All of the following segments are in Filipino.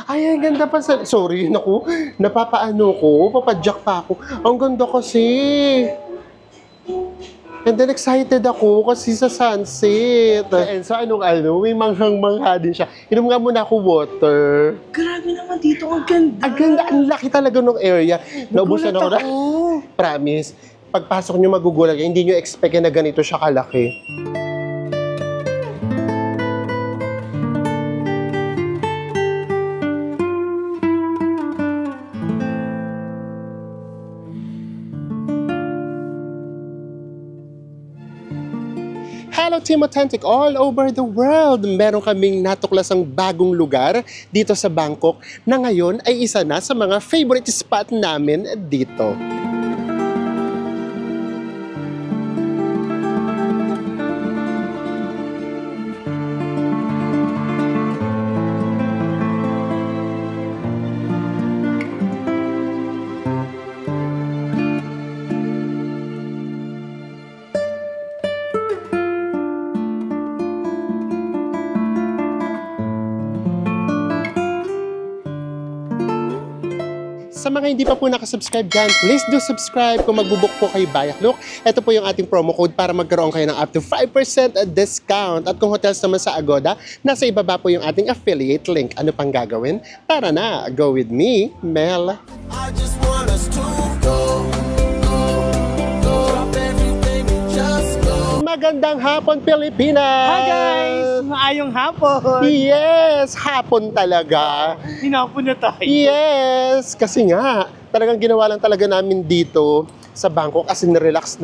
Ay, ang ganda pa sa... Sorry, naku. Napapaano ko. Papadyak pa ako. Ang ganda kasi. And then excited ako kasi sa sunset. And so, may manghang-mangha din siya. Inom nga muna ako water. Grabe naman dito, ang ganda. Ang ganda, ang laki talaga ng area. Naubusan ako na. Promise, pagpasok nyo magugulat, hindi nyo expect na ganito siya kalaki. Hello Team Authentic all over the world! Meron kaming natuklasang bagong lugar dito sa Bangkok na ngayon ay isa na sa mga favorite spot namin dito. Sa mga hindi pa po nakasubscribe dyan, please do subscribe kung magbubuk po kayo Bayaklok. Ito po yung ating promo code para magkaroon kayo ng up to 5% discount. At kung hotels naman sa Agoda, nasa ibaba po yung ating affiliate link. Ano pang gagawin? Tara na! Go with me, Mel! I just want us to go. Magandang hapon, Pilipinas! Hi guys! Maayong hapon! Yes! Hapon talaga! Hinapon na tayo! Yes! Kasi nga, talagang ginawa lang talaga namin dito sa Bangkok kasi na-relax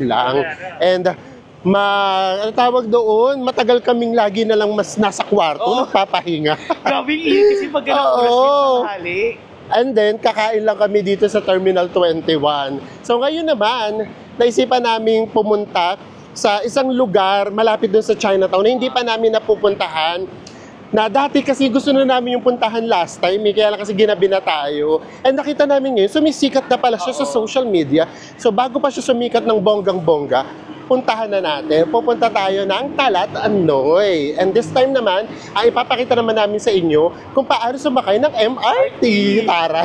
lang. And, ano tawag doon? Matagal kaming lagi na lang mas nasa kwarto, nagpapahinga. Grabe init kasi pag ganang oras yung tanghali. And then, kakain lang kami dito sa Terminal 21. So ngayon naman, naisipan namin pumunta sa isang lugar malapit doon sa Chinatown na hindi pa namin napupuntahan. Na dati kasi gusto na namin yung puntahan last time, kaya lang kasi ginabi na tayo. And nakita namin ngayon, sumisikat na pala siya sa social media. So bago pa siya sumikat ng bonggang-bongga, puntahan na natin. Pupunta tayo ng Talat Anoy. And this time naman, ay ipapakita naman namin sa inyo kung paano sumakay ng MRT. Tara!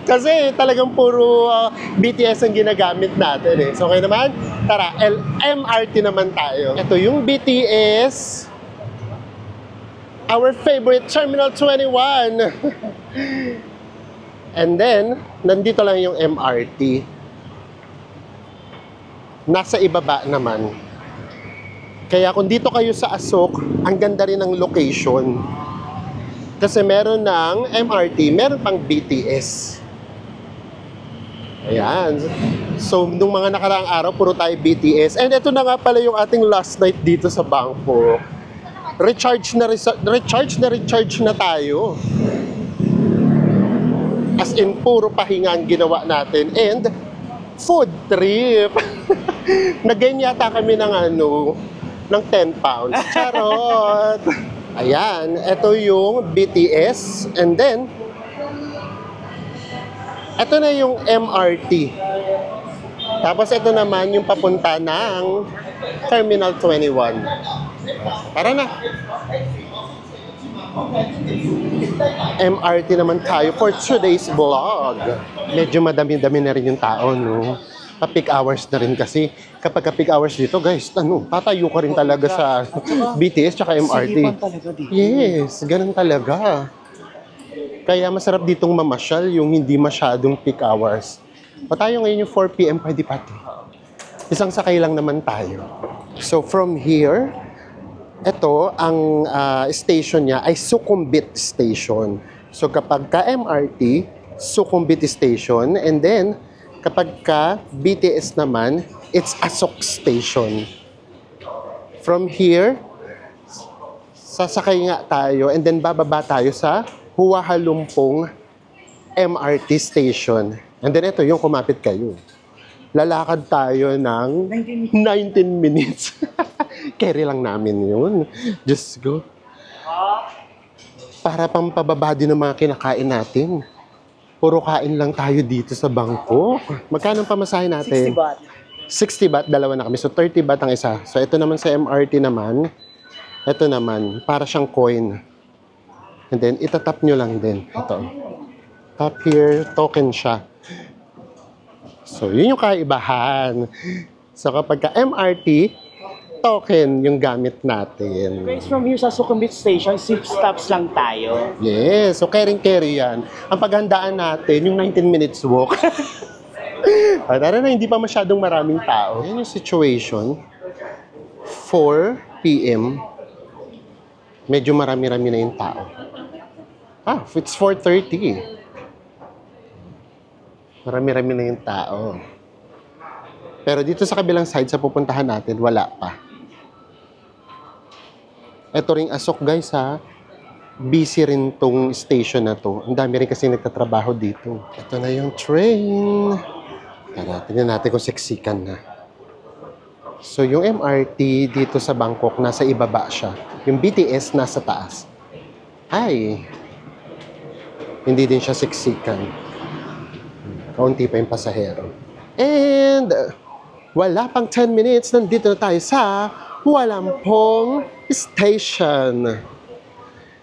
Kasi talagang puro BTS ang ginagamit natin eh. So kayo naman, tara, MRT naman tayo. Ito yung BTS. Our favorite Terminal 21. And then, nandito lang yung MRT. Nasa ibaba naman. Kaya kung dito kayo sa Asok, ang ganda rin ng location. Kasi meron ng MRT, meron pang BTS. Ayan. So, nung mga nakaraang araw, puro tayo BTS. And ito na nga pala yung ating last night dito sa Bangkok. Recharge na tayo. As in, puro pahinga ang ginawa natin. And, food trip. Nag-gain yata kami ng ng 10 pounds. Charot! Ayan, ito yung BTS. And then, ito na yung MRT. Tapos ito naman yung papunta ng Terminal 21. Tara na! MRT naman tayo for today's vlog. Medyo madami-dami na rin yung tao, no? Pa-peak hours na rin kasi. Kapag ka-peak hours dito, guys, tatayo ka rin talaga sa BTS tsaka MRT. Yes, ganun talaga. Kaya masarap ditong mamasyal yung hindi masyadong peak hours. O tayo ngayon yung 4 PM, pwede pati. Isang sakay lang naman tayo. So from here, ito, ang station niya ay Sukhumvit Station. So kapag ka MRT, Sukhumvit Station. And then, kapag ka BTS naman, it's Asok Station. From here, sasakay nga tayo and then bababa tayo sa Hua Lumpong MRT Station. And then ito, yung kumapit kayo. Lalakad tayo ng 19 minutes. Carry lang namin yun. Just go. Para pampababa din ng mga kinakain natin. Puro kain lang tayo dito sa Bangkok. Magkano ang pamasahe natin? 60 baht. 60 baht, dalawa na kami. So 30 baht ang isa. So ito naman sa MRT naman. Ito naman, para siyang coin. And then, itatap nyo lang din. Ito. Tap here, token siya. So, yun yung kaibahan. So, kapag ka MRT, token yung gamit natin. Guys, from here sa Sukhumvit Station, 6 stops lang tayo. Yes, so carry yan. Ang paghandaan natin, yung 19 minutes walk. Tara na, hindi pa masyadong maraming tao. Yan yung situation. 4 p.m. Medyo marami-rami na yung tao. It's 4:30. Marami-rami na yung tao. Pero dito sa kabilang side, sa pupuntahan natin, wala pa. Ito ring Asok, guys, ha. Busy rin tong station na to. Ang dami rin kasi nagtatrabaho dito. Ito na yung train. Tara, tingnan natin kung seksikan na. So, yung MRT dito sa Bangkok, nasa ibaba siya. Yung BTS, nasa taas. Ay! Hindi din siya seksikan. Kaunti pa yung pasahero. And, wala pang 10 minutes, nandito na tayo sa Walampong Station.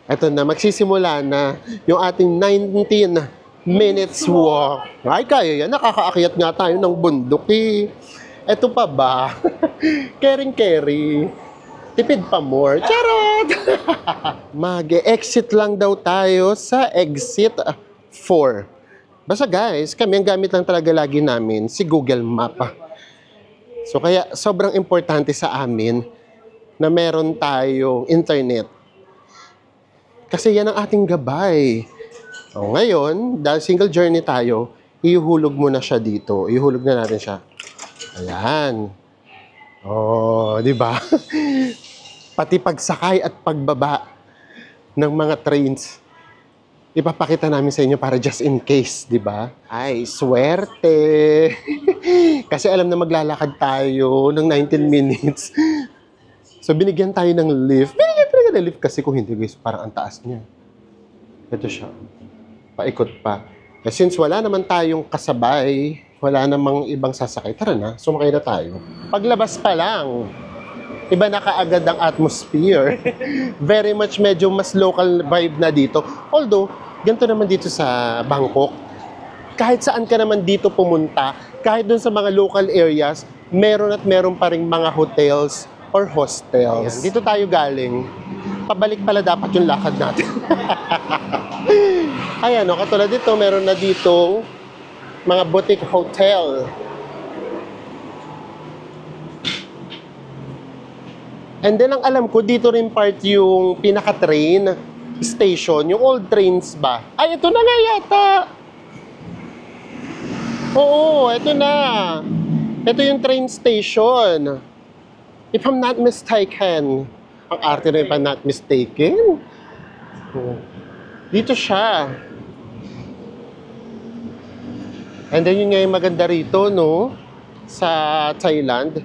Ito na, magsisimula na yung ating 19 minutes walk. Ay, kaya yan. Nakakaakyat nga tayo ng bundok eh. Ito pa ba? Caring-carry. Tipid pa more. Charot! Mag-exit lang daw tayo sa exit 4. Basta guys, kami ang gamit lang talaga lagi namin si Google Map. So kaya sobrang importante sa amin na meron tayong internet. Kasi yan ang ating gabay. O ngayon, dahil single journey tayo, ihulog mo na siya dito. Ihulog na natin siya. Ayan. Di ba? Pati pagsakay at pagbaba ng mga trains, ipapakita namin sa inyo para just in case, di ba? Ay, swerte! Kasi alam na maglalakad tayo ng 19 minutes. So, binigyan tayo ng lift. Binigyan talaga ng lift kasi kung hindi, guys, parang ang taas niya. Ito siya. Paikot pa. Kasi since wala naman tayong kasabay, wala namang ibang sasakay, tara na, sumakay na tayo. Paglabas pa lang, iba na kaagad ang atmosphere. Very much medyo mas local vibe na dito. Although, ganito naman dito sa Bangkok. Kahit saan ka naman dito pumunta, kahit dun sa mga local areas, meron at meron pa ring mga hotels or hostels. Ayan, dito tayo galing. Pabalik pala dapat yung lakad natin. Ayan, no, katulad dito, meron na dito mga boutique hotel. And then, ang alam ko, dito rin part yung pinaka-train station, yung old trains ba? Ay, ito na nga yata! Oo, ito na. Ito yung train station. If I'm not mistaken. Ang arte na if I'm not mistaken. Dito siya. And then, yun nga yung maganda rito, no? Sa Thailand.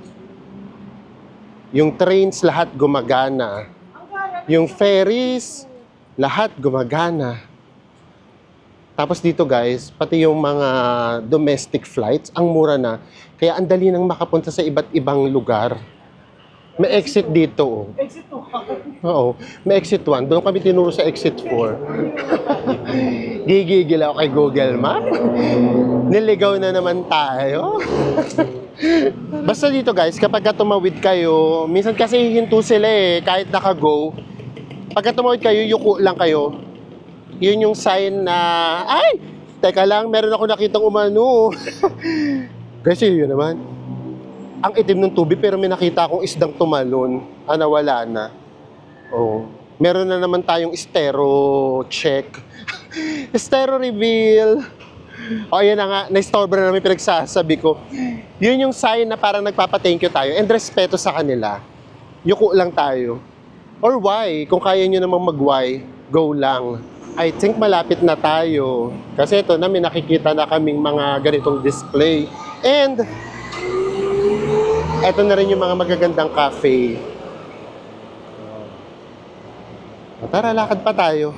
Yung trains, lahat gumagana. Yung ferries, lahat gumagana. Tapos dito guys, pati yung mga domestic flights, ang mura na. Kaya ang dali nang makapunta sa iba't ibang lugar. May exit dito. Oh. Exit 1. Oo, may exit 1. Doon kami tinuro sa exit 4. Gigigil ako kay Google Map. Niligaw na naman tayo. Basta dito guys, kapag tumawid kayo, minsan kasi hinto sila eh, kahit naka-go. Pagka tumawid kayo, yuko lang kayo. Yun yung sign na, ay, teka lang, meron ako nakitang umano. Kasi yun naman, ang itim ng tubig pero may nakita akong isdang tumalon. Nawala na. Oh. Meron na naman tayong estero check. Estero reveal. O, yan na nga, na-store na namin pinagsasabi ko. Yun yung sign na parang nagpapa-thank you tayo and respeto sa kanila. Yuko lang tayo. Or why? Kung kaya nyo namang mag-why, go lang. I think malapit na tayo. Kasi ito na, may nakikita na kaming mga ganitong display. And, ito na rin yung mga magagandang cafe. Tara, lakad pa tayo.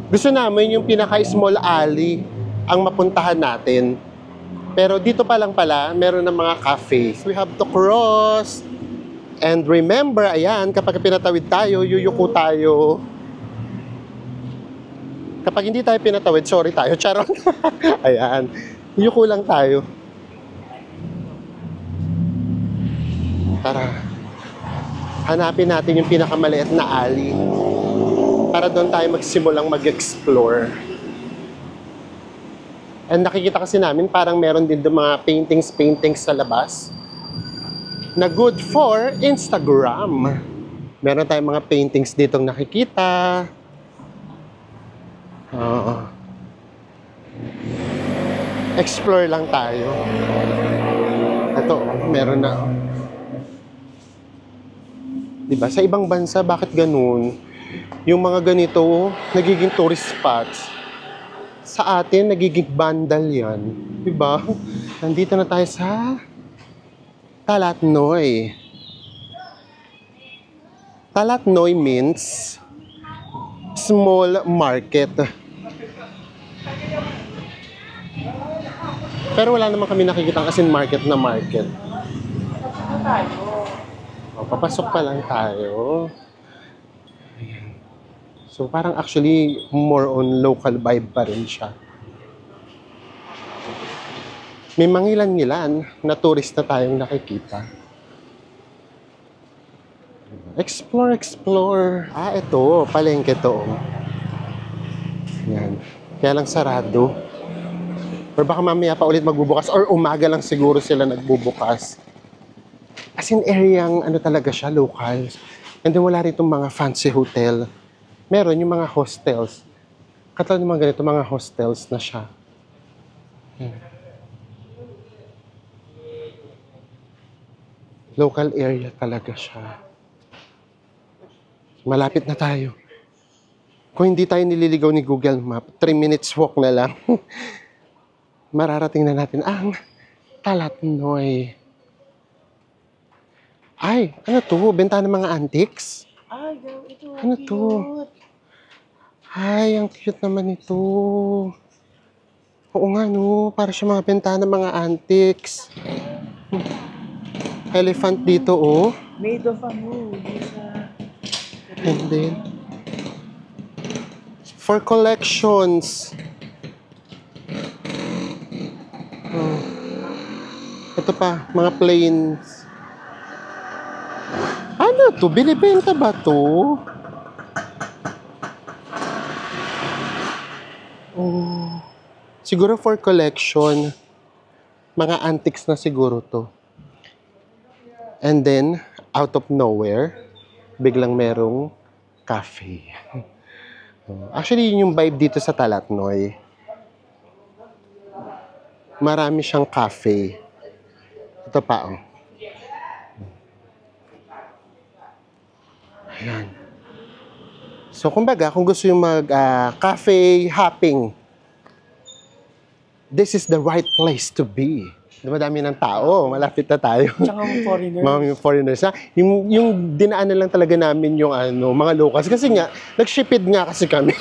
Gusto namin yung pinaka-small alley ang mapuntahan natin. Pero dito pa lang pala, meron ng mga cafes. We have to cross. And remember, ayan, kapag pinatawid tayo, yuyuko tayo. Kapag hindi tayo pinatawid, sorry tayo. Charot. Ayan. Yuko lang tayo. Tara. Hanapin natin yung pinakamaliit na alley. Para doon tayo magsimulang mag-explore. And nakikita kasi namin parang meron din doon mga paintings sa labas na good for Instagram. Meron tayong mga paintings ditong nakikita. Explore lang tayo. Ito, meron na. Diba? Sa ibang bansa, bakit ganun? Yung mga ganito, nagiging tourist spots. Sa atin, nagiging bandal yan. Diba? Nandito na tayo sa Talatnoy. Talatnoy means small market. Pero wala naman kami nakikita as in market na market. O, papasok pa lang tayo. Ayan. So parang actually more on local vibe pa rin siya. May mangilan-ngilan na tourist na tayong nakikita. Explore. Ito, palengke to. Yan. Kaya lang sarado. Or baka mamaya pa ulit magbubukas or umaga lang siguro sila nagbubukas. As in areang ano talaga siya, local. And then wala rin itong mga fancy hotel. Meron yung mga hostels. Katulad ng mga ganito, mga hostels na siya. Local area talaga siya. Malapit na tayo. Kung hindi tayo nililigaw ni Google Map, 3 minutes walk na lang. Mararating na natin ang Talatnoy. Ay, ano to? Benta ng mga antiques? Ay, ito. Ano to? Ay, ang cute naman ito. Oo nga, no. Para siya mga benta ng mga antiques. Elephant dito, oh. Made of ano? And then, for collections. Oh. Ito pa, mga planes. Ano to? Binibenta ba to? Oh. Siguro for collection. Mga antiques na siguro to. And then, out of nowhere, biglang merong cafe. Actually, yun yung vibe dito sa Talatnoy. Marami siyang cafe. Ito pa, oh. Ayan. So, kumbaga, kung gusto yung cafe hopping, this is the right place to be. Dumadami ng tao, malapit na tayo. Tsaka mga foreigners. Mga foreigners. Yung dinaanan lang talaga namin yung mga locals. Kasi nga, nagshipid nga kasi kami.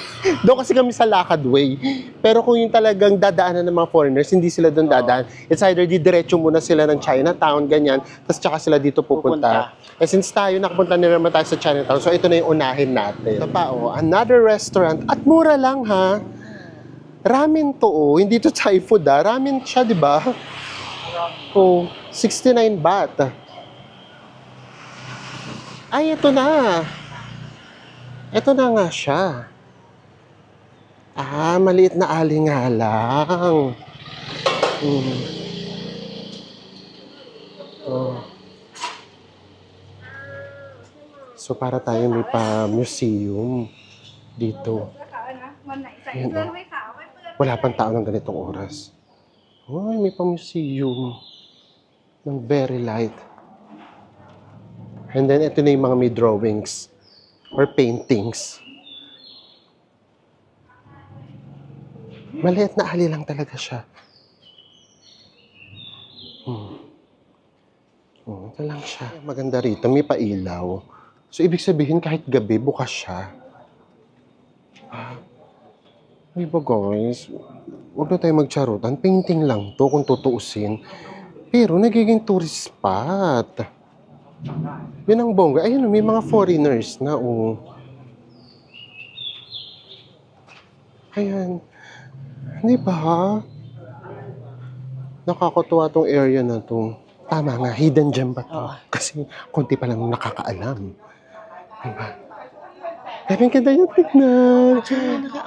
Doon kasi kami sa Lakad Way. Pero kung yung talagang dadaanan ng mga foreigners, hindi sila doon dadaan. It's either diretso muna sila ng Chinatown, ganyan, tapos tsaka sila dito pupunta. Eh since tayo, nakapunta na naman tayo sa Chinatown, so ito na yung unahin natin. Ito pa, another restaurant. At mura lang, ha? Ramen to, Hindi to Thai food, ha? Ramen siya, di ba? 69 baht. Ay, ito na. Ito na nga siya. Maliit na ali nga lang. So, para tayo may pa-museum dito. Ayan, Wala pang tao ng ganitong oras. Ay, may pa-museum ng very light. And then, ito na yung mga may drawings or paintings. Maliit na ali lang talaga siya. Ito lang siya. Maganda rito, may pailaw. So, ibig sabihin, kahit gabi, bukas siya. Ay ba guys, huwag na tayo magcharutan. Painting lang to kung tutuusin. Pero nagiging tourist spot. Yun ang bongga. Ayun, may mga foreigners na, Ayan. Di ba? Nakakatuwa tong area na to. Tama nga, hidden gem ba to? Oo. Kasi konti pa lang nakakaalam. Diba? Pero ang ganda yung tignan.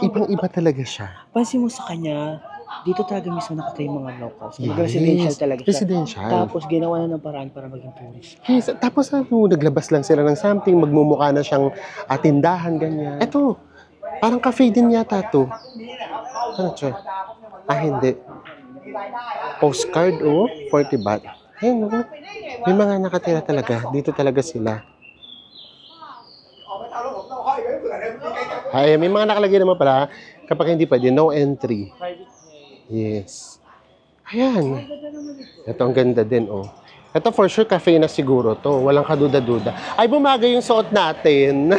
Ibang-iba talaga siya. Pansin mo sa kanya, dito talaga mismo nakatay yung mga locals. Yes. Residential talaga siya. Residential. Tapos ginawa na ng paraan para maging tourist. Yes, tapos naglabas lang sila ng something, magmumukha na siyang tindahan, ganyan. Eto, parang cafe din yata to. Ano siya? Hindi. Postcard, 40 baht. Ayun, may mga nakatira talaga. Dito talaga sila. Ay, may mga nakalagay naman pala, kapag hindi pwede, no entry. Yes. Ayan. Ito ang ganda din, Ito for sure, cafe na siguro to. Walang kaduda-duda. Ay, bumagay yung suot natin.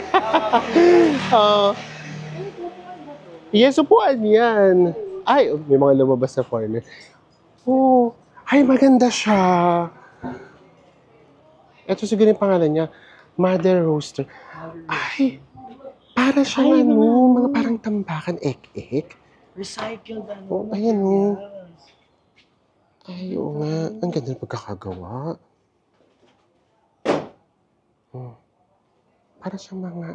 Yes, upuan yan. Ay, may mga lumabas sa foreigner. Ay, maganda siya. Ito siguro yung pangalan niya. Mother Roaster. Ay, para siyang mga parang tambakan, ek-ek. Recycled Ayan Ay, oo nga. Ang ganda ng pagkakagawa. Para sa mga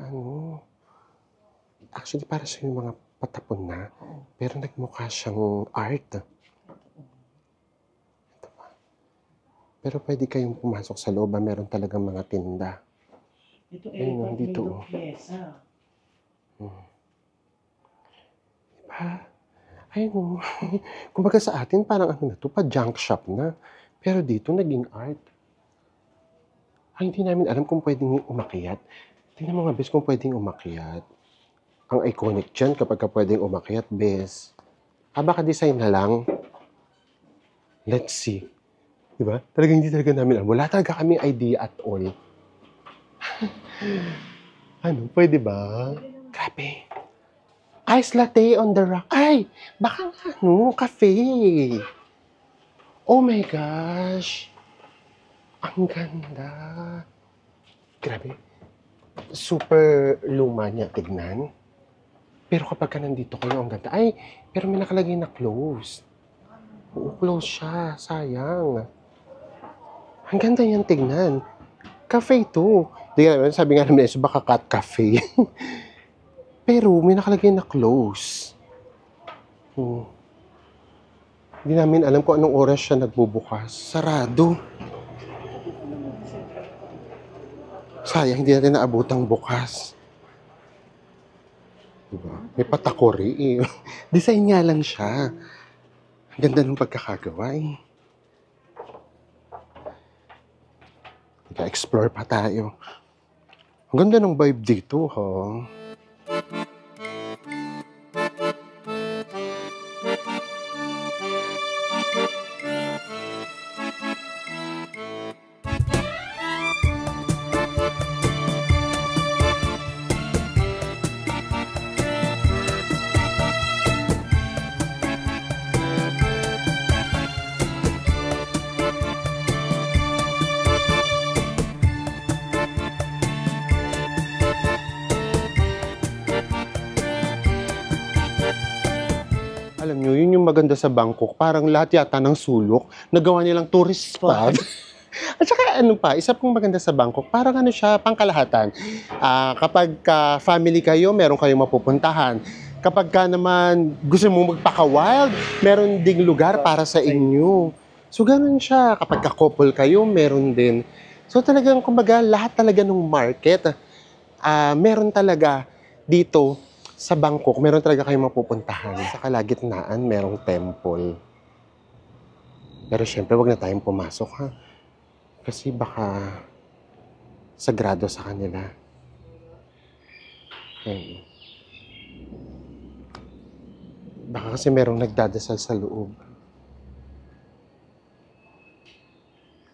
actually, para sa yung mga patapon na. Pero nagmukha siyang art. Ito pa. Pero pwede kayong pumasok sa loob. Meron talagang mga tinda. Ito Ayun, dito. pyesa. Diba? Ayun Kumbaga sa atin, parang pa-junk shop na. Pero dito, naging art. Ay, hindi namin alam kung pwedeng umakyat. Tingnan mo nga, bes, kung pwedeng umakyat. Ang iconic dyan kapag pwedeng umakyat, bes. Baka design na lang. Let's see. Diba? Talagang hindi talaga namin alam. Wala talaga kami idea at all. Pwede ba? Grabe. Ice latte on the rock. Ay, baka cafe. Oh my gosh. Ang ganda. Grabe. Super luma niya tignan. Pero kapag nandito kayo, ang ganda. Ay, pero may nakalagay na closed. Closed siya. Sayang. Ang ganda yan tignan. Cafe to. Sabi nga namin, baka cat cafe. Pero may nakalagay na close. Hindi namin alam kung anong oras siya nagbubukas. Sarado. Sayang, hindi natin naabutang bukas. Diba? May patakori Design nga lang siya. Ang ganda ng pagkakagawa Explore pa tayo. Ang ganda ng vibe dito, Alam nyo, yun yung maganda sa Bangkok. Parang lahat yata ng sulok, nagawa nilang tourist spot. At saka isa pong maganda sa Bangkok, parang siya, pangkalahatan. Kapag family kayo, meron kayong mapupuntahan. Kapag naman gusto mo magpaka-wild, meron ding lugar para sa inyo. So, ganun siya. Kapag couple kayo, meron din. So, talagang, kumbaga, lahat talaga ng market, meron talaga dito sa Bangkok, meron talaga kayong mapupuntahan. Sa kalagitnaan, merong temple. Pero syempre, wag na tayong pumasok, Kasi baka sagrado sa kanila. Baka kasi merong nagdadasal sa loob.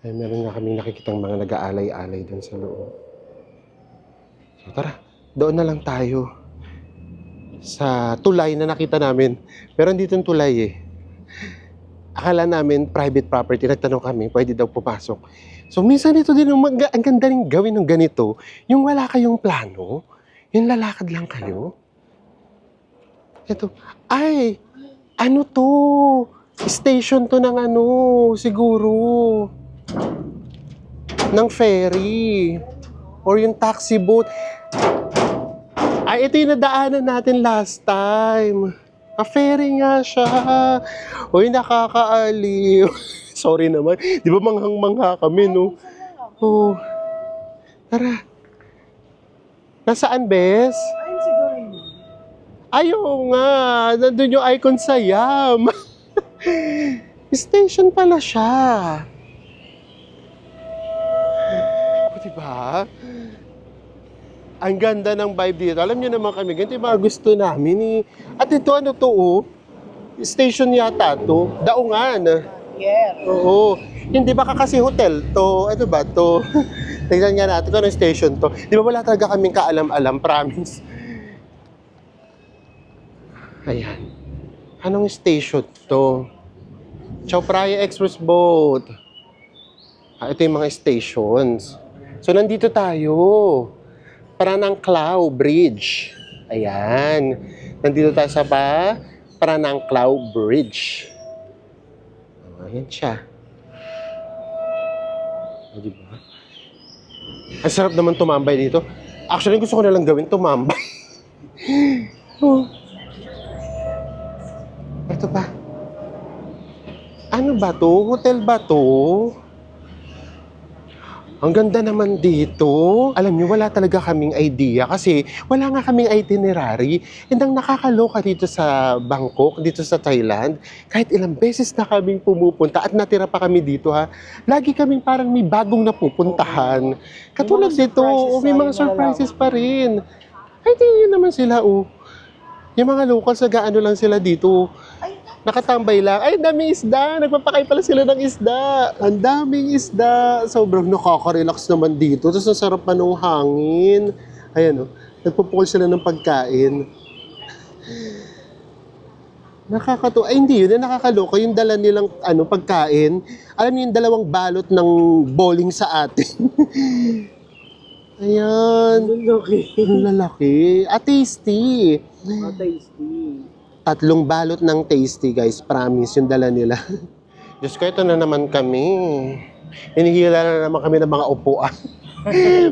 Meron nga kaming nakikitang mga nag-aalay-alay doon sa loob. So tara, doon na lang tayo. Sa tulay na nakita namin. Pero dito yung tulay Akala namin private property. Nagtanong kami, pwede daw pumasok. So minsan ito din, ang ganda rin gawin ng ganito. Yung wala kayong plano, yung lalakad lang kayo. Ito. Ay! Ano to? Station to ng ano, siguro. Ng ferry. Or yung taxi boat. Ay, ito yung nadaanan natin last time. Ferry nga siya. Uy, nakakaaliw. Sorry naman. Di ba manghang-mangha kami, no? Oh. Tara. Nasaan, Bes? Ayun siguro yun. Ayaw nga. Nandun yung icon sa Yam. Station pala siya. O, diba? Ang ganda ng vibe dito. Alam niyo naman kami, ganito yung mga gusto namin eh. At ito, ano to oh? Station yata to. Daungan. Yeah. Oo. Hindi baka kasi hotel to. Ano ba to? Tignan nga natin kung anong station to. Di ba wala talaga kaming kaalam-alam, promise. Ayan. Anong station to? Chao Phraya Express Boat. Ito yung mga stations. So, nandito tayo. Parananclao Bridge. Ayan. Nandito tayo sa Parananclao Bridge. Ayan siya. Diba? Ang sarap naman tumambay dito. Actually, gusto ko na lang gawin tumambay. Oh. Ito ba? Ano ba to? Hotel ba to? Ang ganda naman dito. Alam niyo, wala talaga kaming idea kasi wala nga kaming itinerary. And ang nakakaloka dito sa Bangkok, dito sa Thailand, kahit ilang beses na kaming pumupunta at natira pa kami dito ha, lagi kaming parang may bagong napupuntahan. Katulad dito, may mga surprises pa rin. Ay, tingin naman sila Yung mga locals, nag-ano lang sila dito. Nakatambay lang. Ay, daming isda. Nagpapakay pala sila ng isda. Ang daming isda. Sobrang nakaka-relax naman dito. Tapos ang sarap pa ng hangin. Ayan nagpupukol sila ng pagkain. Nakakatuwa. Ay, hindi yun. Nakakaloka. Yung dala nilang pagkain. Alam niyo yung dalawang balot ng bowling sa atin. Ayan. Ang lalaki. Tasty. Tasty. 3 balot ng tasty, guys. Promise, yung dala nila. Diyos ko, ito na naman kami. Hinihila na naman kami ng mga upuan.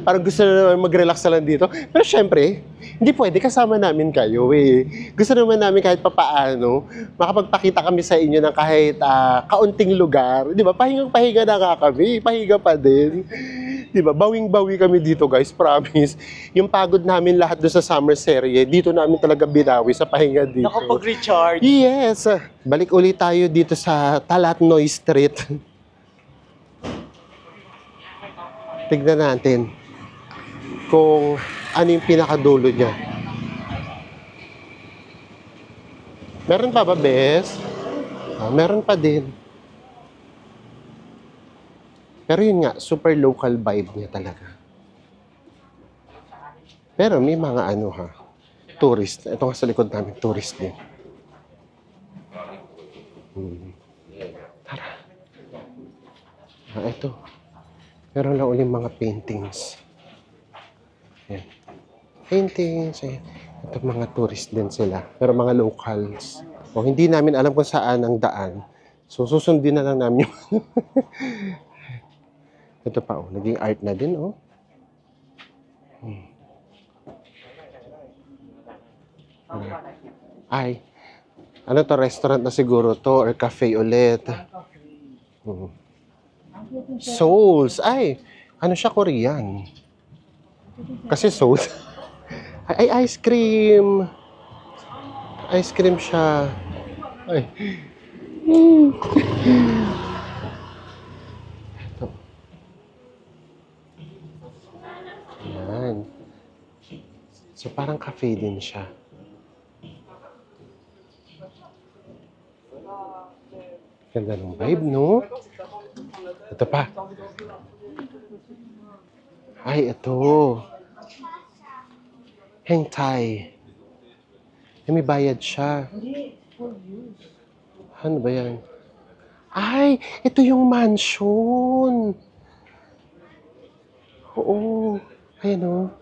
Parang gusto na naman mag-relax na lang dito. Pero syempre, hindi pwede kasama namin kayo eh. Gusto naman namin kahit papaano, makapagpakita kami sa inyo ng kahit kaunting lugar. Di ba? Pahingang-pahinga na nga kami. Pahinga pa din. Di ba? Bawing-bawi kami dito, guys. Promise. Yung pagod namin lahat doon sa summer serie, dito namin talaga binawi sa pahinga dito. Nakapag-recharge. Yes! Balik ulit tayo dito sa Talatnoy Street. Tignan natin kung ano yung pinakadulo niya. Meron pa ba, Bes? Meron pa din. Pero yun nga, super local vibe niya talaga. Pero may mga tourist. Ito nga sa likod namin, tourist din. Tara. Ito. Meron lang ulit mga paintings. Ayan. Paintings. Ayan. Ito mga tourist din sila. Pero mga locals. Hindi namin alam kung saan ang daan. So, susundin na lang namin yung... Ito pa, naging art na din, Ay, ano to, restaurant na siguro to, or cafe ulit. Souls, ay, ano siya, Korean. Kasi Souls. Ay, ice cream. Ice cream siya. Ay. Yan. So, parang cafe din siya. Ganda ng vibe, no? Ito pa. Ay, ito. Heng Thai. May bayad siya. Ano ba yan? Ay, ito yung mansion. Oo. Ayan o.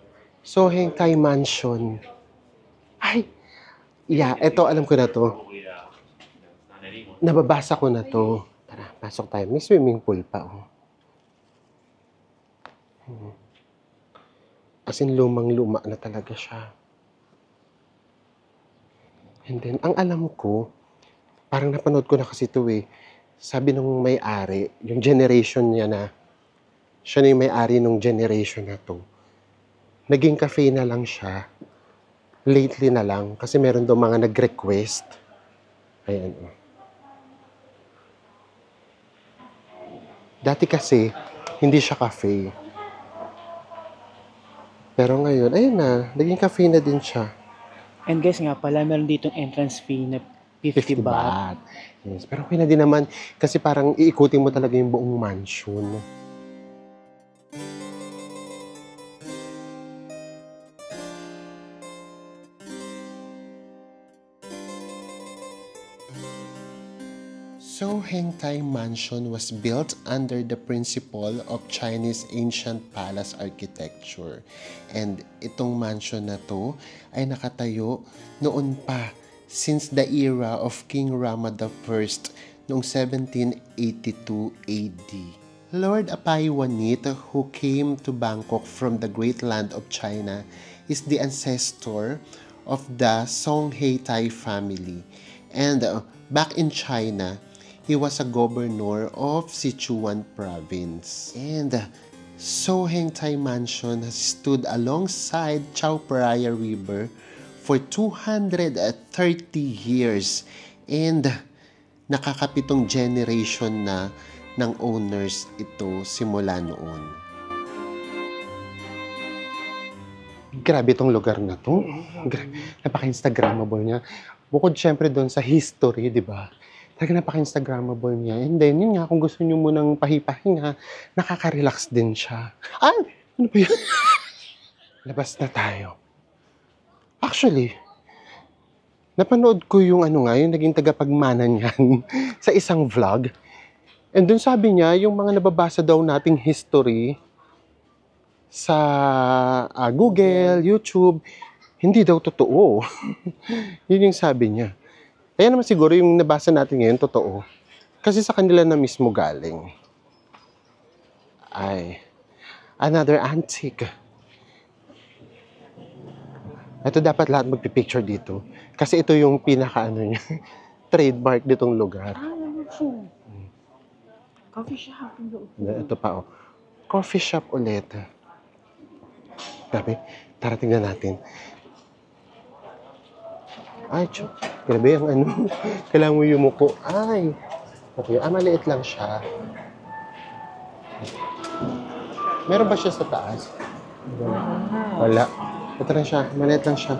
So, Heng Thai Mansion. Ay, Yeah, eto alam ko na to. Nababasa ko na to. Tara, pasok tayo. May swimming pool pa, oh. As in, lumang-luma na talaga siya. And then, ang alam ko, parang napanood ko na kasi ito eh. Sabi nung may-ari, yung generation niya na, siya na yung may-ari nung generation na to. Naging cafe na lang siya. Lately na lang. Kasi meron daw mga nag-request. Ayan, oh. Dati kasi, hindi siya cafe. Pero ngayon, ayun na, naging cafe na din siya. And guys nga pala, meron ditong entrance fee na 50 baht. baht. Yes, pero okay na din naman kasi parang iikutin mo talaga yung buong mansion. So, Hengtai Mansion was built under the principle of Chinese ancient palace architecture. And itong mansion na to ay nakatayo noon pa since the era of King Rama I noong 1782 AD. Lord Apaywanit, who came to Bangkok from the great land of China, is the ancestor of the Songhai family. And back in China, he was a governor of Sichuan province. And Sohengtai Mansion has stood alongside Chao Phraya River for 230 years. And nakakapitong generation na ng owners ito simula noon. Grabe itong lugar na to. Napaka-instagrammable niya. Bukod syempre doon sa history, di ba? Talaga napaka-instagrammable niya. And then, yun nga, kung gusto niyo munang pahipahinga, nakaka-relax din siya. Ay! Ano ba yun? Labas na tayo. Actually, napanood ko yung yung naging tagapagmana niyan sa isang vlog. And dun sabi niya, yung mga nababasa daw nating history sa Google, YouTube, hindi daw totoo. Yun yung sabi niya. Kaya naman siguro yung nabasa natin ngayon, totoo. Kasi sa kanila na mismo galing. Ay, another antique. Ito dapat lahat magpipicture dito. Kasi ito yung niya, trademark ditong lugar. Coffee shop. Ito pa, oh. Coffee shop ulit. Grabe, tara tingnan natin. Ay, grabe ang kailangan mo yumuko. Ay, okay. Maliit lang siya. Meron ba siya sa taas? Wala. Ito lang siya. Maliit lang siya.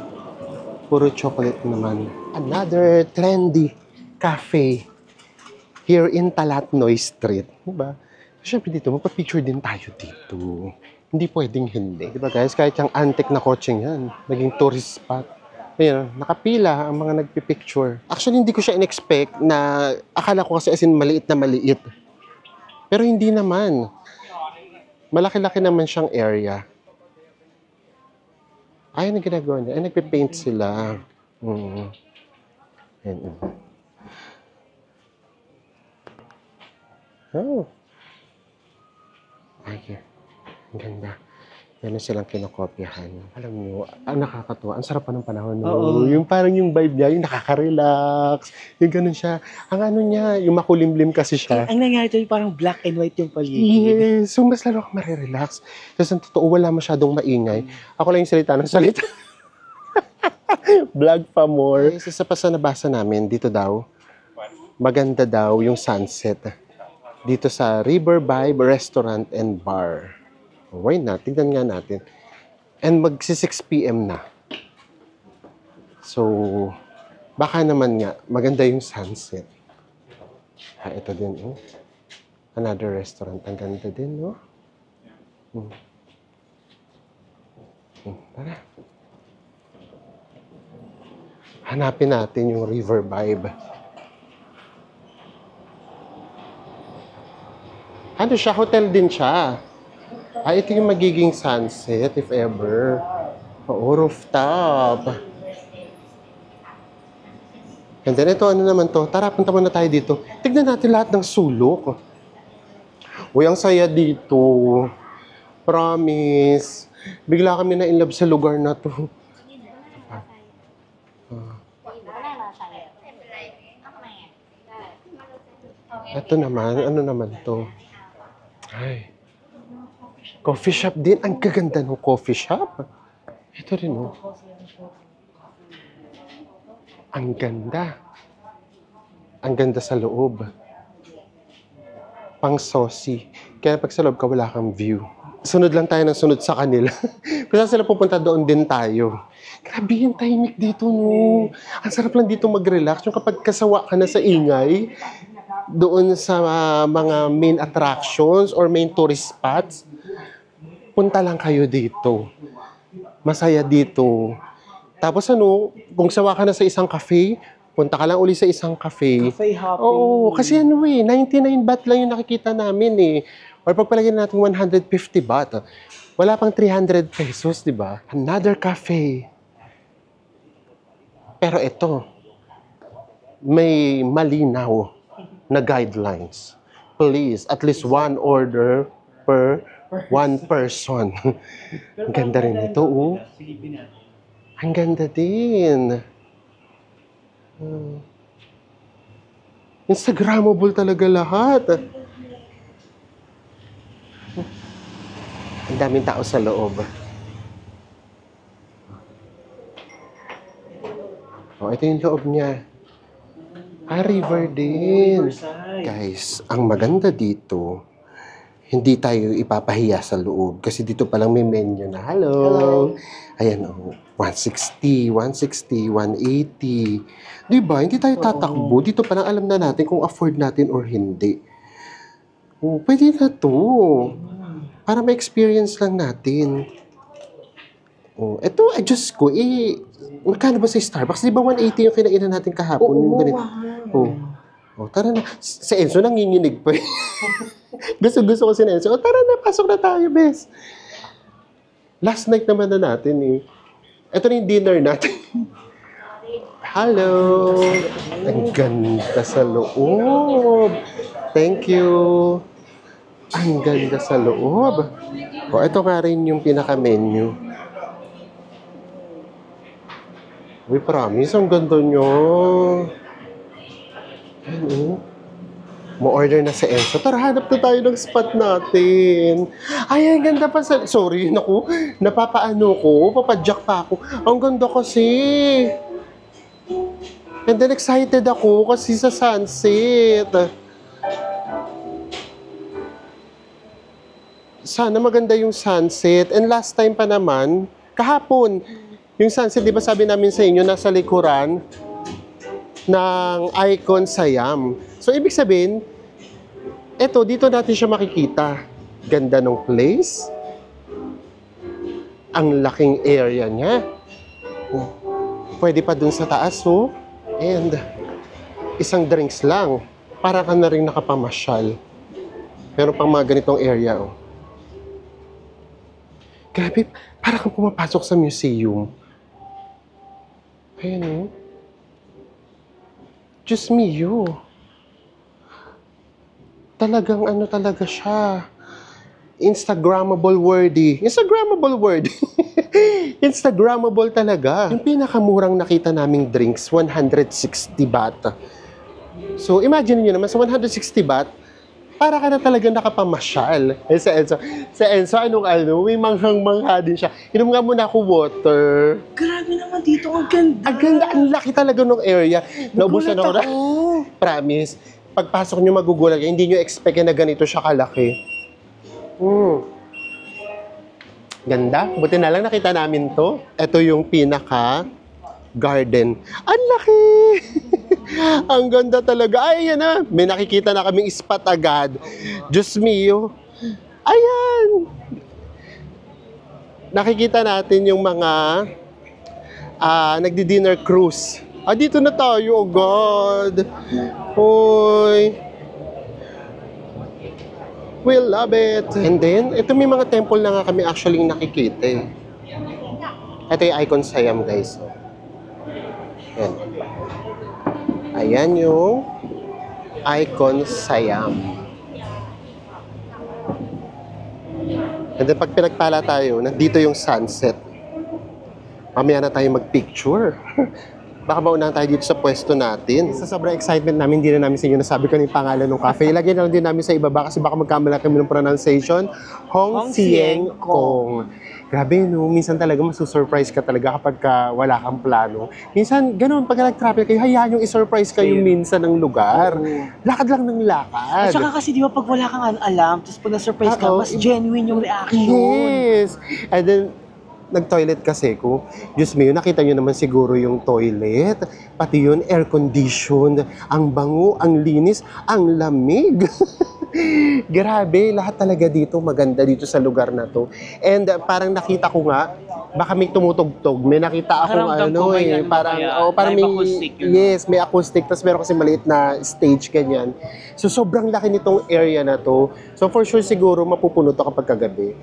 Puro chocolate naman. Another trendy cafe here in Talatnoy Street. Diba? Siyempre dito, magpa-picture din tayo dito. Hindi pwedeng hindi. Diba guys? Kahit yung antique na kotseng yan, naging tourist spot. Ayan, nakapila ang mga nagpipicture. Actually, hindi ko siya in-expect na akala ko kasi as in maliit na maliit. Pero hindi naman. Malaki-laki naman siyang area. Ay, ano ginagawa niya? Ay, nagpipaint sila. Ayan. Oh. Ay, ang ganda. Meron silang kinokopyahan. Alam nyo, ang nakakatuwa. Ang sarap pa ng panahon. No? Yung parang yung vibe niya, yung nakaka-relax. Yung ganun siya. Ang niya, yung makulimlim kasi siya. Ang nangyari ito, parang black and white yung paligid. Yes. So, mas lalo akong marirelax. Kasi ang totoo, wala masyadong maingay. Ako lang yung salita ng salita. Vlog pa more. Isa pa sa nabasa namin, dito daw, maganda daw yung sunset. Dito sa River Vibe Restaurant and Bar. Why not? Tignan nga natin. And magsi-6 PM na. So, baka naman nga, maganda yung sunset. Ito din, oh. Another restaurant. Ang ganda din, no? Tara. Hanapin natin yung River Vibe. Ano siya? Hotel din siya. Ito yung magiging sunset, if ever. Oo, rooftop. And then ito, ano naman to? Tara, punta muna tayo dito. Tignan natin lahat ng sulok. Uy, ang saya dito. Promise. Bigla kami na in love sa lugar na to. Ito naman, ano naman to? Ay. Coffee shop din. Ang gaganda ng coffee shop. Ito rin, oh. Ang ganda. Ang ganda sa loob. Pang saucy. Kaya pag sa loob ka, wala kang view. Sunod lang tayo ng sunod sa kanila. Kung saan sila pupunta, doon din tayo. Grabe yung tahimik dito, no. Ang sarap lang dito mag-relax. Yung kapag kasawa ka na sa ingay, doon sa mga main attractions or main tourist spots, punta lang kayo dito. Masaya dito. Tapos ano, kung sawa ka na sa isang cafe, punta ka lang uli sa isang cafe. Cafe hopping. Oo, kasi ano 99 baht lang yung nakikita namin eh. Or pagpalagyan natin 150 baht. Wala pang 300 pesos, di ba? Another cafe. Pero ito, may malinaw na guidelines. Please, at least one order per one person. Ang ganda rin ito, oh. Ang ganda din. Instagrammable talaga lahat. Ang daming tao sa loob. Oh, ito yung loob niya. River din. Guys, ang maganda dito, hindi tayo ipapahiya sa loob. Kasi dito palang may menu na, hello. Ayan, oh, 160, 160, 180. Diba? Hindi tayo tatakbo. Dito palang alam na natin kung afford natin or hindi. Oh, pwede na to. Para ma-experience lang natin. Oh, eto, adjust ko. Magkano ba sa Starbucks? Di ba 180 yung kinainan natin kahapon? Oo, Oh, tara na. Si Enzo nanginginig pa. Gusto ko si Enzo. Oh, tara na, pasok na tayo, bes. Last night naman na natin eh. Ito na yung dinner natin. Hello. Ang ganda sa loob. Thank you. Ang ganda sa loob. Oh, ito nga rin yung pinaka-menu. We promise, ang ganda nyo. Ano? Mo-order na si Enzo. Tara, hanap na tayo ng spot natin. Ay, ang ganda pa sa... Sorry, naku. Napapaano ko. Papadyak pa ako. Ang ganda kasi. And then excited ako kasi sa sunset. Sana maganda yung sunset. And last time pa naman, kahapon, yung sunset, di ba sabi namin sa inyo, nasa likuran ng Icon Siam. So, ibig sabihin, eto, dito natin siya makikita. Ganda ng place. Ang laking area niya. Pwede pa dun sa taas, oh. And, isang drinks lang. Para ka na rin nakapamasyal. Meron pang mga ganitong area, oh. Grabe, para kang pumapasok sa museum. Ayan, oh. Diyos mio. Talagang ano talaga siya. Instagrammable worthy. Instagrammable word. Instagrammable talaga. Yung pinakamurang nakita naming drinks, 160 baht. So, imagine niyo naman, sa 160 baht, para ka na talaga nakapamasyal. Eh, sa Enzo, anong may manghang-mangha din siya. Inom nga muna ako water. Grabe naman dito, ang ganda. Ang ganda, ang laki talaga ng area. Naubusan ako na. Promise, pagpasok nyo magugulat kayo, hindi nyo expect na ganito siya kalaki. Ganda. Buti na lang nakita namin to. Ito yung pinaka garden. Ang laki! Ang ganda talaga. Ay, yan na. May nakikita na kaming spot agad. Diyos mio. Ayan! Nakikita natin yung mga nagdi-dinner cruise. Dito na tayo, oh God. Hoy. We love it. And then, ito may mga temple na nga kami actually nakikita eh. Ito yung Icon Siam, guys. Yan. Ayan yung Icon Siam. And then pag pinagpala tayo, nandito yung sunset. Mamaya na tayo mag-picture. Baka maunahan tayo dito sa pwesto natin. Sa sobrang excitement namin, hindi na namin sa inyo nasabi ko yung pangalan ng cafe. Ilagay na lang din namin sa ibaba kasi baka magkamala kami ng pronunciation. Hong Sieng Kong. Grabe, no? Minsan talaga masusurprise ka talaga kapag wala kang plano. Minsan, ganun, pag nag-travel kayo, hayaan yung isurprise kayo minsan ng lugar. Lakad lang ng lakad. At saka kasi di ba pag wala kang alam, tapos pag na-surprise ka, mas genuine yung reaction. Yes! And then, nag-toilet kasi ko. Diyos me, nakita nyo naman siguro yung toilet. Pati yun, air-conditioned. Ang bango, ang linis, ang lamig. Grabe, lahat talaga dito maganda dito sa lugar na to. And parang nakita ko nga, baka may tumutugtog. May nakita akong parang may acoustic, yes, may acoustic. Tapos meron kasi maliit na stage ganyan. So sobrang laki nitong area na to. So for sure siguro mapupuno to kapag kagabi.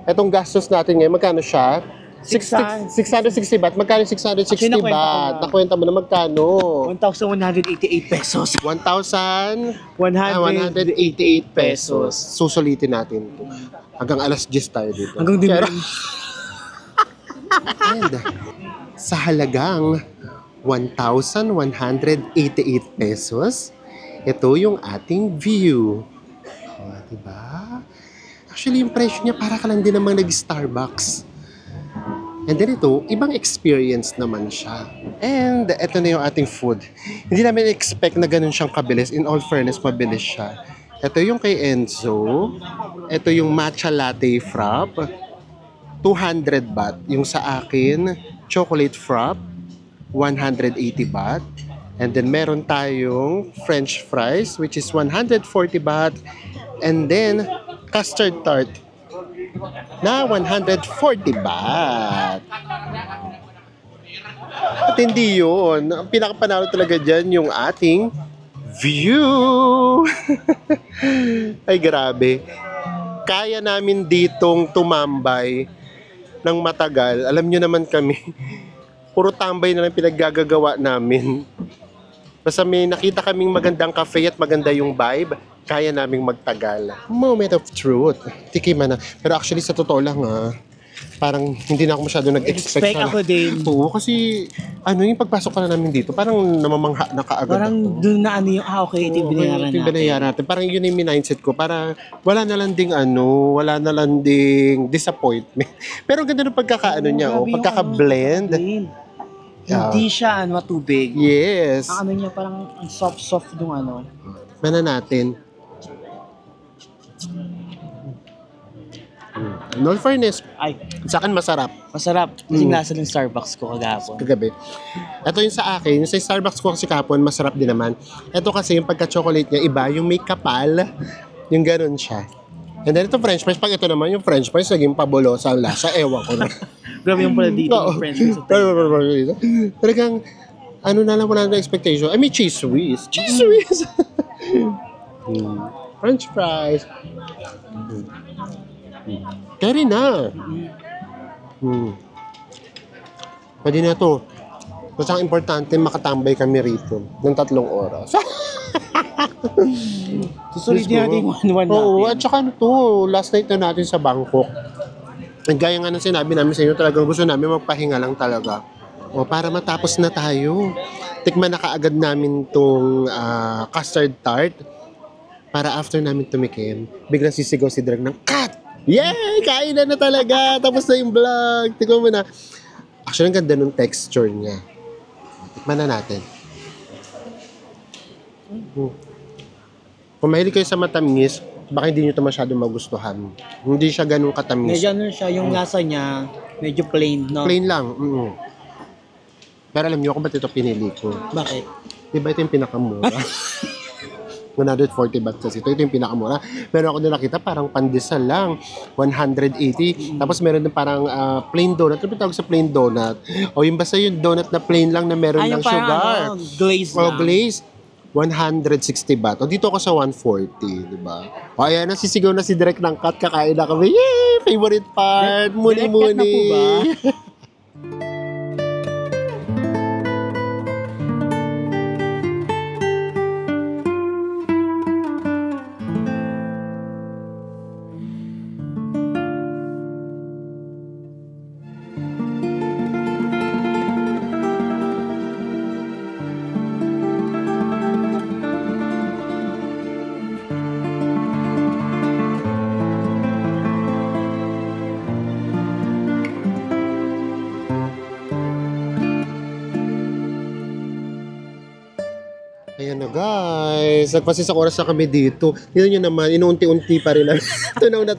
Etong gastos natin ngayon, magkano siya? 660 baht. Magkano 660 baht? Nakwenta mo na magkano? 1,188 pesos. 1,188 pesos. Susulitin natin ito. Hanggang alas 10 tayo dito. Hanggang din. And sa halagang 1,188 pesos, ito yung ating view. O, diba? Actually, yung presyo niya para ka lang din namang nag-Starbucks. And then ito, ibang experience naman siya. And ito na yung ating food. Hindi namin expect na ganun siyang kabilis. In all fairness, mabilis siya. Ito yung kay Enzo. Ito yung matcha latte frap. 200 baht. Yung sa akin, chocolate frap. 180 baht. And then meron tayong French fries, which is 140 baht. And then, custard tart na 140 baht. At hindi yun. Ang pinakapanalo talaga dyan yung ating view. Ay, grabe. Kaya namin ditong tumambay ng matagal. Alam nyo naman kami, puro tambay na lang pinaggagawa namin. Basta may nakita kaming magandang cafe at maganda yung vibe, kaya naming magtagal. Moment of truth. Tikiman na. Pero actually, sa totoo lang parang hindi na ako masyado nag-expect. Ako din. Oo, kasi yung pagpasok ka na namin dito, parang namamangha na kaagad parang ako. doon na yung, ito yung binayaran natin. Binayaran natin. Parang yun yung mindset ko. Para wala na lang ding wala na lang ding disappointment. Pero ang ganda ng pagkakaano niya, pagkaka-blend. Hindi siya matubig. Yes. Ang niya parang ang soft-soft nung Mana natin. In all fairness, sa akin masarap. Masarap. Kasi nasa ng Starbucks ko Kagabi. Ito yung sa akin. Yung sa Starbucks ko kasi kahapon, masarap din naman. Ito kasi yung pagka-chocolate niya, iba. Yung may kapal, yung ganun siya. And then ito French fries. Pag ito naman yung French fries, naging pabulosa ang lasa. Ewan ko na. Grabe yung pala dito yung French fries. Talagang, na lang wala na expectation. May cheese whiz. Cheese whiz! French fries. Carry na. Pwede na to. Basta ang importante, makatambay kami rito ng 3 oras. Susulitin natin yung 1-1 natin. Oo, at saka last night na natin sa Bangkok. Gaya nga ng sinabi namin sa inyo, talagang gusto namin magpahinga lang talaga. Para matapos na tayo. Tikman na kaagad namin tong custard tart. Para after namin tumikim, biglang sisigaw si Drag ng, "Cut! Yay! Kain na talaga! Tapos na yung vlog!" Tignan mo na. Actually, ang ganda ng texture niya. Tikman na natin. Kung mahilig kayo sa matamis, baka hindi nyo ito masyado magustuhan. Hindi siya ganun katamis. Medyo siya, yung lasa niya, medyo plain, no? Plain lang. Pero alam nyo kung ba't ito pinili ko? Bakit? Diba ito yung pinakamura? 140 baht kasi ito yung pinakamura. Meron ako din nakita parang pandesal lang, 180. Tapos meron din parang plain donut. Ano tawag sa plain donut? O yung basta yung donut na plain lang na meron ng sugar. Glaze lang. Glaze. 160 baht. O dito ako sa 140, di ba? O ayan, nasisigaw na si Direk ng cut. Kakain na kami. Yay! Favorite part. Muni-muni. Na po ba? Ayan na guys, nagpasisang oras na kami dito. Tignan nyo naman, inuunti-unti pa rin. Tunaw na.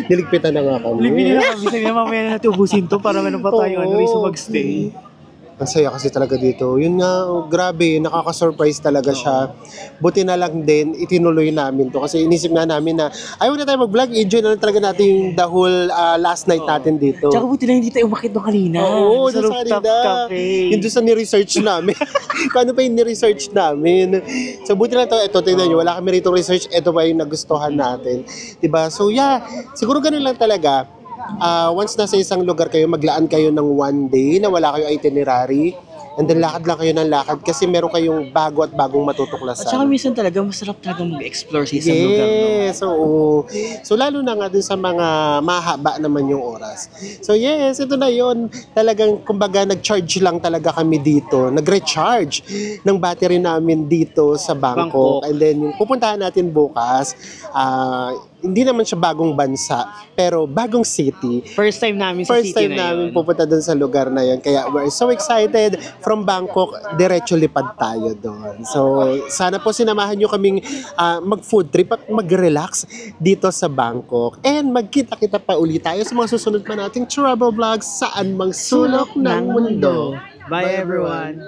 Niligpitan na nga kami. Limin na kami. Sabi na mamaya na natin ubusin to para meron pa tayo Oo. reason magstay. Ang saya kasi talaga dito. Yun nga, grabe, nakaka-surprise talaga siya. Buti na lang din, itinuloy namin to. Kasi inisip nga namin na, ayaw na tayo mag-vlog, enjoy na lang talaga natin yung the whole last night natin dito. Tsaka buti na hindi tayo umakit doon kanina. Oo, sa doon sa rooftop kanina. cafe. Yung doon sa ni-research namin. Kung ano pa yung ni-research namin. So, buti lang to. Ito, tingnan nyo. Wala kami rito research. Ito pa yung nagustuhan natin. Diba? So, yeah. Siguro ganun lang talaga. Once nasa isang lugar kayo, maglaan kayo ng one day na wala kayo itinerary. And then, lakad lang kayo ng lakad kasi meron kayong bago at bagong matutuklasan. At saka minsan talaga, masarap talaga mag-explore sa isang lugar. No? Yes, oo. So, lalo na nga dun sa mga mahaba naman yung oras. So, yes, ito na yon. Talagang, kumbaga, nag-charge lang talaga kami dito. Nag-recharge ng battery namin dito sa Bangkok. Bangkok. And then, yung pupuntahan natin bukas, hindi naman siya bagong bansa, pero bagong city. First time namin sa First city time na namin yun. pupunta doon sa lugar na yun. Kaya we're so excited. From Bangkok, diretso lipad tayo doon. So, sana po sinamahan nyo kaming mag-food trip at mag-relax dito sa Bangkok. And magkita-kita pa ulit tayo sa mga susunod pa nating travel vlogs saan mang sulok ng mundo. Bye everyone!